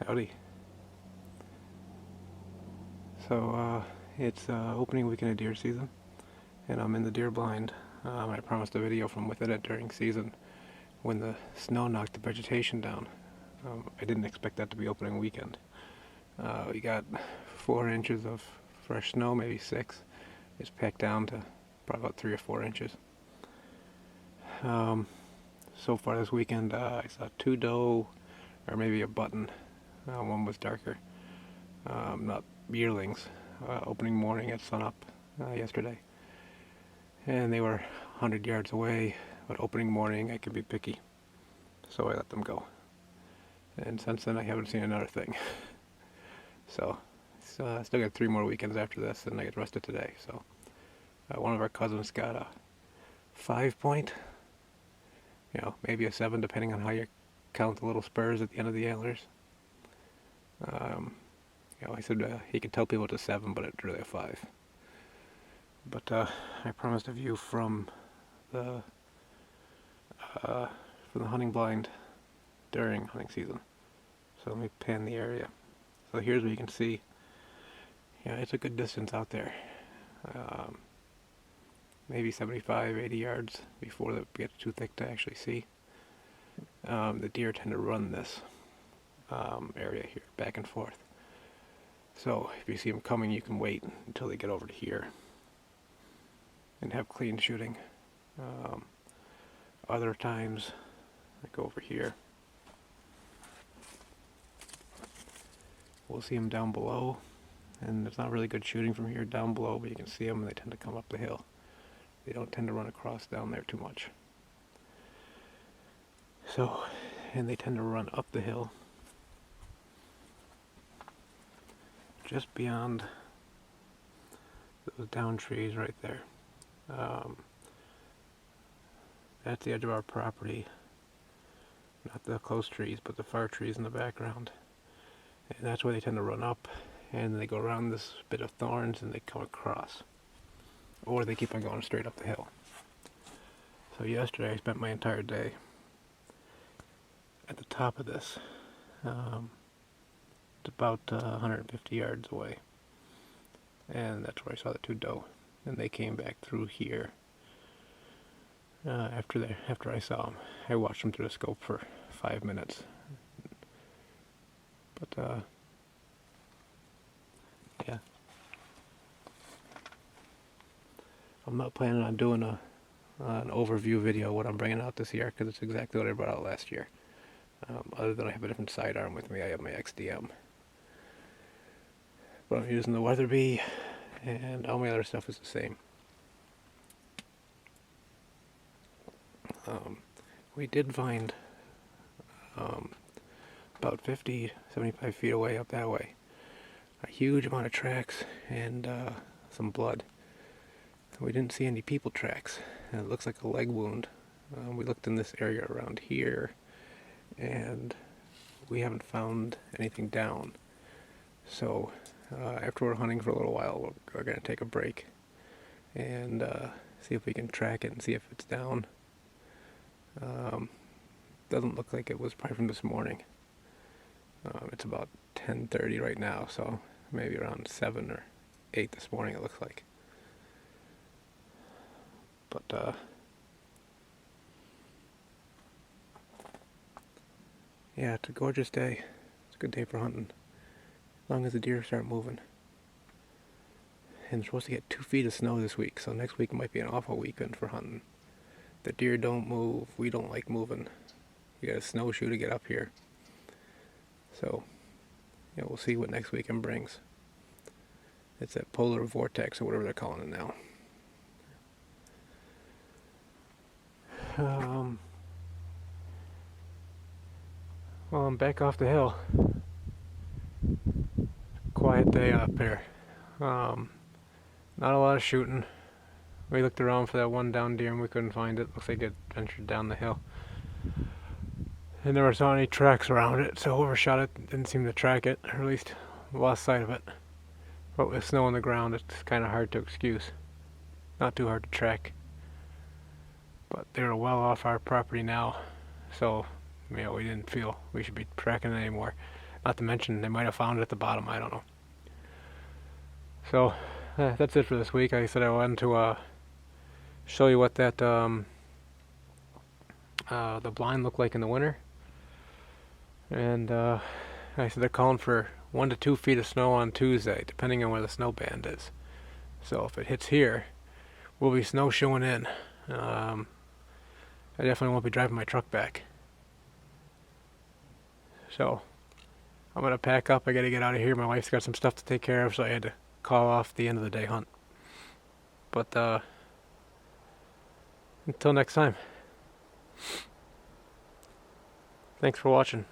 Howdy. So, it's opening weekend of deer season, and I'm in the deer blind. I promised a video from within it during season when the snow knocked the vegetation down. I didn't expect that to be opening weekend. We got 4 inches of fresh snow, maybe 6. It's packed down to probably about 3 or 4 inches. So far this weekend, I saw 2 doe, or maybe a button. One was darker. Not yearlings. Opening morning at sunup yesterday, and they were 100 yards away. But opening morning, I could be picky, so I let them go. And since then, I haven't seen another thing. So, I still got 3 more weekends after this, and I get rested today. So, one of our cousins got a 5 point, maybe a 7, depending on how you count the little spurs at the end of the antlers. He said he could tell people it's a 7, but it's really a 5. But I promised a view from the hunting blind during hunting season. So let me pan the area. So here's what you can see. It's a good distance out there. Maybe 75, 80 yards before it gets too thick to actually see. The deer tend to run this area here, back and forth. So if you see them coming, you can wait until they get over to here and have clean shooting. Other times, I go over here. We'll see them down below, and it's not really good shooting from here down below, but you can see them and they tend to come up the hill. They don't tend to run across down there too much. So, and they tend to run up the hill just beyond those down trees right there. That's the edge of our property. Not the close trees, but the far trees in the background. And that's where they tend to run up, and they go around this bit of thorns and they come across. Or they keep on going straight up the hill. So yesterday I spent my entire day at the top of this. It's about 150 yards away. And that's where I saw the 2 doe. And they came back through here. After I saw them, I watched them through the scope for 5 minutes. But yeah, I'm not planning on doing an overview video of what I'm bringing out this year, because it's exactly what I brought out last year. Other than I have a different sidearm with me, I have my XDM. But I'm using the Weatherby, and all my other stuff is the same. We did find about 50, 75 feet away up that way a huge amount of tracks and some blood. We didn't see any people tracks, and it looks like a leg wound. We looked in this area around here, and we haven't found anything down. So after we're hunting for a little while, we're going to take a break and see if we can track it and see if it's down. Doesn't look like it was probably from this morning. It's about 10:30 right now, so maybe around 7 or 8 this morning it looks like. But yeah, it's a gorgeous day. It's a good day for hunting, as long as the deer start moving. And we're supposed to get 2 feet of snow this week, so next week might be an awful weekend for hunting. The deer don't move. We don't like moving. You got a snowshoe to get up here. So, we'll see what next weekend brings. It's that polar vortex or whatever they're calling it now. Well, I'm back off the hill. Quiet day up here. Not a lot of shooting. We looked around for that one down deer and we couldn't find it. Looks like it ventured down the hill. And there wasn't any tracks around it, so overshot it. Didn't seem to track it, or at least lost sight of it. But with snow on the ground, it's kind of hard to excuse. Not too hard to track. But they're well off our property now, so we didn't feel we should be tracking it anymore. Not to mention they might have found it at the bottom. I don't know. So that's it for this week. Like I said, I wanted to show you what that the blind looked like in the winter. And like I said, they're calling for 1 to 2 feet of snow on Tuesday, depending on where the snow band is. So if it hits here, we'll be snowshoeing in. I definitely won't be driving my truck back. So I'm gonna pack up. I gotta get out of here. My wife's got some stuff to take care of, so I had to call off the end of the day hunt. But until next time, thanks for watching.